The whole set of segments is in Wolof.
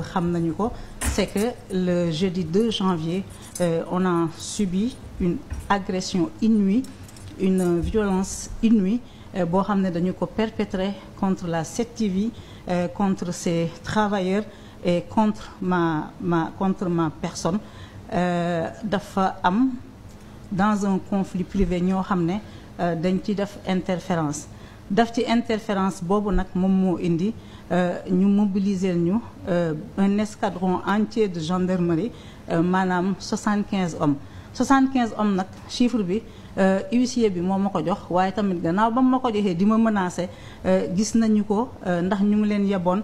xam nañu ko, c'est que le jeudi 2 janvier on a subi une agression inouïe, une violence inouïe boo xam ne dañu ko perpétrer contre la 7TV, contre ses travailleurs et contre ma personne. Dafa am dans un conflit privé ñoo xam ne dañ ci def interférence boobu nag moom moo indi ñu mobiliser ñu un escadron entier de gendarmerie, maanaam 75 hommes nag chiffre bi huissier bi moo ma ko jox, waaye tamit gannaaw ba ma ko joxee di ma menacer gis nañu ko ndax ñu ngi leen yeboon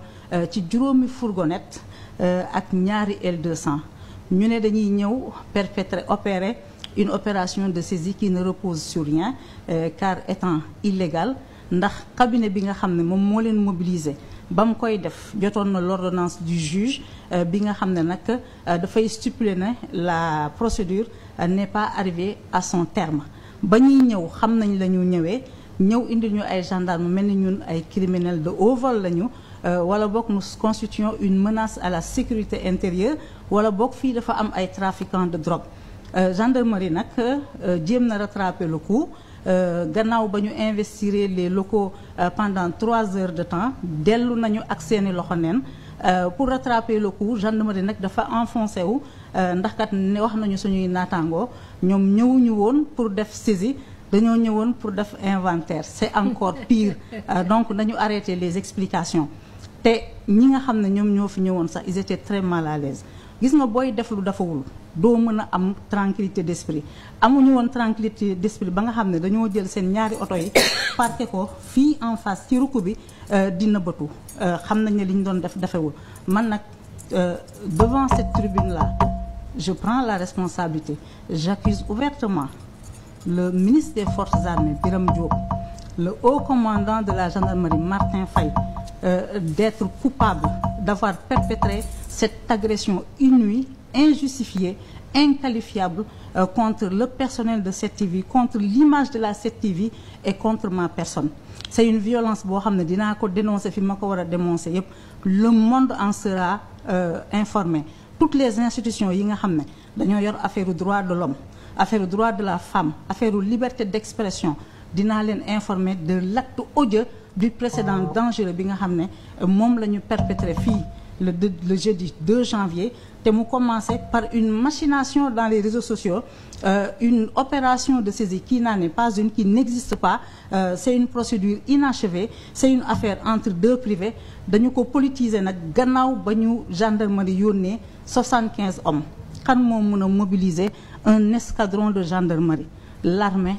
ci juróomi fourgonnette ak ñaari L200 ñu ne dañuy ñëw opérer une opération de saisie qui ne repose sur rien, car étant illégale, ndax cabinet bi nga xam ne moom moo leen mobiliser ba mu koy def jotoon na l'ordonnance du juge bi nga xam ne nag dafay stipuler ne la procédure n'est pas arrivée à son terme. Ba ñuy ñëw xam nañ la ñu ñëw indil ñu ay gendarmes mel ni ñun ay criminels de haut vol lañu, wala boog nous constituons une menace à la sécurité intérieure, wala boog fii dafa am ay trafiquants de drogue. Gendarmerie nag jéem na rattraper le coup gannaaw ba ñu investir les locaux pendant 3 heures de temps, dellu nañu ak seeni loxo neen pour rattraper le coup. Gendarmerie nag dafa enfoncé wu ndax kat ne wax nañu suñuy naataangoo ñoom ñëwuñu woon pour def saisie, dañoo ñëwoon pour def inventaire. C'est encore pire. Donc nañu arrêter les explications. Te ñi nga xam ne ñoom ñoo fi ñëwoon sax ils étaient très mal à l'aise. Gis nga booy def lu dafawul doo mën a am tranquillité d'esprit. Amuñu woon tranquillité d'esprit ba nga xam ne dañoo jël seen ñaari oto yi parqué ko fii en face ci rukk bi di nëbbatu. Xam nañ ne li ñu doon def dafewul. Man nag devant cette tribune-là je prends la responsabilité. J'accuse ouvertement le ministre des Forces armées Birame Diop, le haut commandant de la gendarmerie Martin Faye, d'être coupable d'avoir perpétré cette agression inouïe, injustifiée, inqualifiable contre le personnel de 7TV, contre l'image de la 7TV et contre ma personne. C'est une violence boo xam ne dinaa ko dénoncer fi ma ko war a dénoncer yépp. Le monde en sera informé. Toutes les institutions yi nga xam ne dañoo yor affaire droit de l'homme, affaire droit de la femme, affaire liberté d'expression, dinaa leen informer de l'acte odieux du précédent dangereux bi nga xam ne moom la ñu perpétré fii le jeudi 2 janvier, te mu commencé par une machination dans les réseaux sociaux, une opération de saisie qui n'en est pas une, qui n'existe pas. C'est une procédure inachevée, c'est une affaire entre deux privés. Dañu ko politiser nag gannaaw ba ñu gendarmerie yónnee 75 hommes. Kan moo mën a mobiliser un escadron de gendarmerie? L'armée,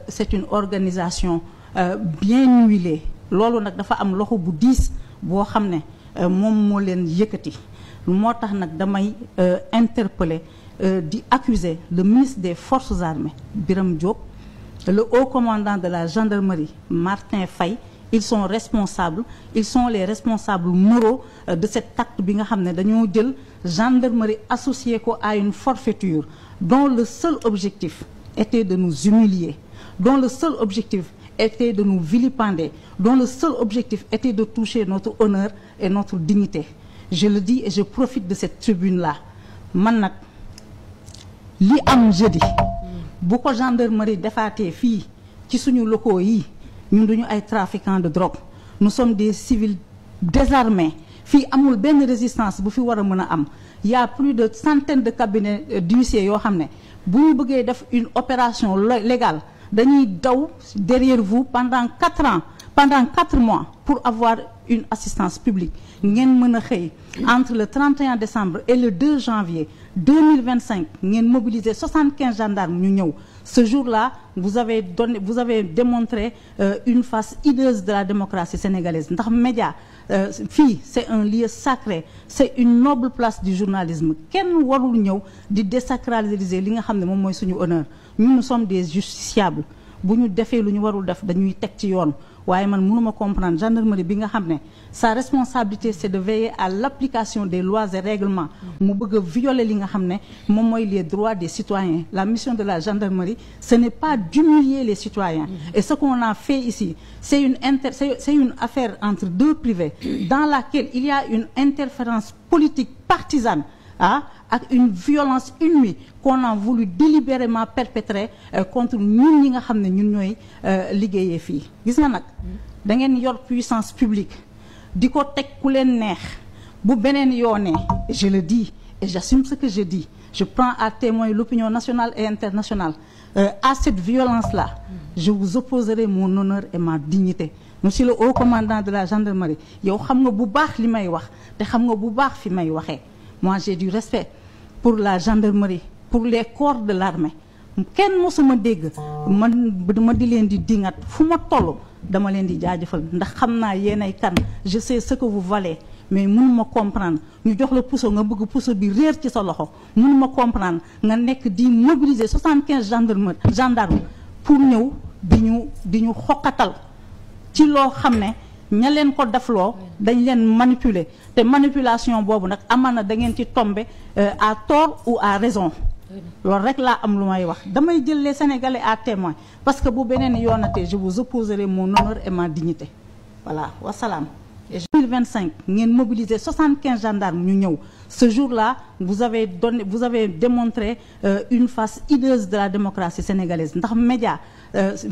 c'est une organisation bien huilée. Loolu nag dafa am loxo bu diis boo xam ne moom moo leen yëkkati. Moo tax nag damay interpeller di accuser le ministre des Forces armées Birame Diop, le haut commandant de la gendarmerie Martin Faye. Ils sont responsables, ils sont les responsables moraux de cet acte bi nga xam ne dañoo jël gendarmerie associée ko à une forfaiture dont le seul objectif était de nous humilier, dont le seul objectif était de nous vilipender, dont le seul objectif était de toucher notre honneur et notre dignité. Je le dis et je profite de cette tribune-là. Man nag li am jeudi bu ko gendarmerie defaatee fii ci suñu locaux yi, ñun duñu ay trafiquants de drogue. Nous sommes des civils désarmés. Fii amul benn résistance bu fi war a mën a am. Il y a plus de centaines de cabinets d'huissiers yoo xam ne bu ñu bëggee def une opération légale dañuy daw derrière vous pendant 4 ans, pendant 4 mois pour avoir une assistance publique. Ngeen mën a xëy entre le 31 décembre et le 2 janvier 2025 ngeen mobiliser 75 gendarmes ñu ñëw. Ce jour-là, vous avez démontré une face hideuse de la démocratie sénégalaise. Ndax média fii c'est un lieu sacré, c'est une noble place du journalisme. Kenn warul ñëw di désacraliser li nga xam ne moom mooy suñu honneur. Nous sommes des justiciables. Bu ñu defee lu ñu warul def dañuy teg ci yoon. waaye man mënuma comprendre gendarmerie bi nga xam ne sa responsabilité c'est de veiller à l'application des lois et règlements mu bëgg a violer li nga xam ne moom mooy les droits des citoyens. La mission de la gendarmerie ce n'est pas d'humilier les citoyens et ce qu'on a fait ici c'est une affaire entre deux privés dans laquelle il y a une interférence politique partisane ak une violence inouïe qu'on a voulu délibérément perpétrer contre ñun ñi nga xam ne ñun ñooy liggéeyee fii. Gis nga nag da ngeen yor puissance publique di ko teg ku leen neex bu beneen yoonee je le dis et j'assume ce que je dis je prends à témoin l'opinion nationale et internationale à cette violence-là je vous opposerai mon honneur et ma dignité. Monsieur le haut commandant de la gendarmerie yow xam nga bu baax li may wax te xam nga bu baax fi may waxee. Moi j'ai du respect pour la gendarmerie pour les corps de l'armée kenn mosuma dégg ma di leen di dingat fu ma toll dama leen di jaajëfal ndax xam naa yéenay kan je sais ce que vous valez mais mënuma comprendre ñu jox la puso nga bëgg puso bi réer ci sa loxo mënuma comprendre nga nekk di mobiliser 75 gendarmes pour ñëw di ñu xoqatal ci loo xam ne ña leen ko defloo dañ leen manipuler te manipulation boobu nag amaan na da ngeen ci tomber à tort ou à raison loolu rek laa am lu may wax damay jël les Sénégalais à témoin parce que bu beneen yoonatee je vous opposerai mon honneur et ma dignité voilà wasalaam. Et 2025 ngeen mobiliser 75 gendarmes ñu ñëw ce jour-là vous avez démontré une face hideuse de la démocratie sénégalaise ndax média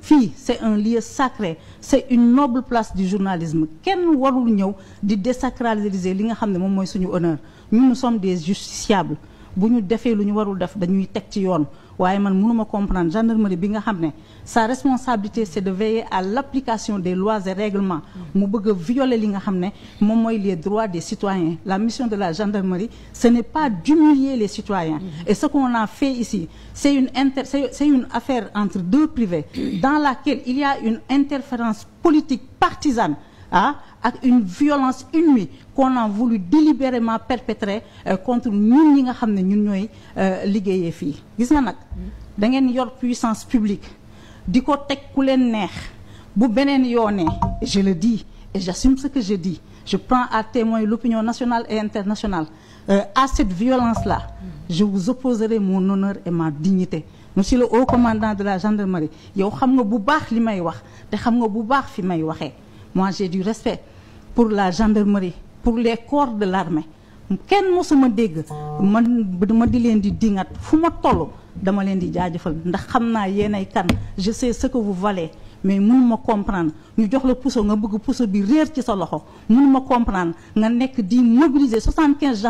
fii c'est un lieu sacré c'est une noble place du journalisme kenn warul ñëw di désacraliser li nga xam ne moom mooy suñu honneur ñun nous sommes des justiciables bu ñu defee lu ñu warul def dañuy teg ci yoon waaye man mënuma comprendre gendarmerie bi nga xam ne sa responsabilité c'est de veiller à l'application des lois et règlements mu bëgg a violer li nga xam ne moom mooy les droits des citoyens. La mission de la gendarmerie ce n'est pas d'humilier les citoyens et ce qu'on a fait ici c'est une affaire entre deux privés dans laquelle il y a une interférence politique partisane ak une violence inouïe qu'on a voulu délibérément perpétrer contre ñun ñi nga xam ne ñun ñooy liggéeyee fii. Gis nga nag da ngeen yor puissance publique di ko teg ku leen neex bu beneen yoonee je le dis et j'assume ce que je dis je prends à témoin l'opinion nationale et internationale à cette violence-là je vous opposerai mon honneur et ma dignité. Monsieur le haut commandant de la gendarmerie yow xam nga bu baax li may wax te xam nga bu baax fi may waxee. Moi j'ai du respect pour la gendarmerie pour les corps de l'armée kenn mosuma dégg ma di leen di dingat fu ma toll dama leen di jaajëfal ndax xam naa yéenay kan je sais ce que vous valez mais mënuma comprendre ñu jox la puso nga bëgg puso bi réer ci sa loxo mënuma comprendre nga nekk di mobiliser 75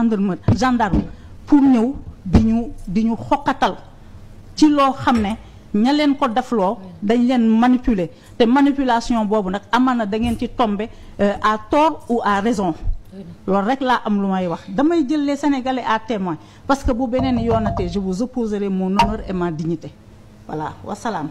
gendarmes pour ñëw di ñu xoqatal ci loo xam ne ña leen ko defloo dañ leen manipuler te manipulation boobu nag amaan na da ngeen ci tomber à tort ou à raison loolu rek laa am lu may wax damay jël les Sénégalais à témoin parce que bu beneen yoonatee je vous opposerai mon honneur et ma dignité voilà wasalaam.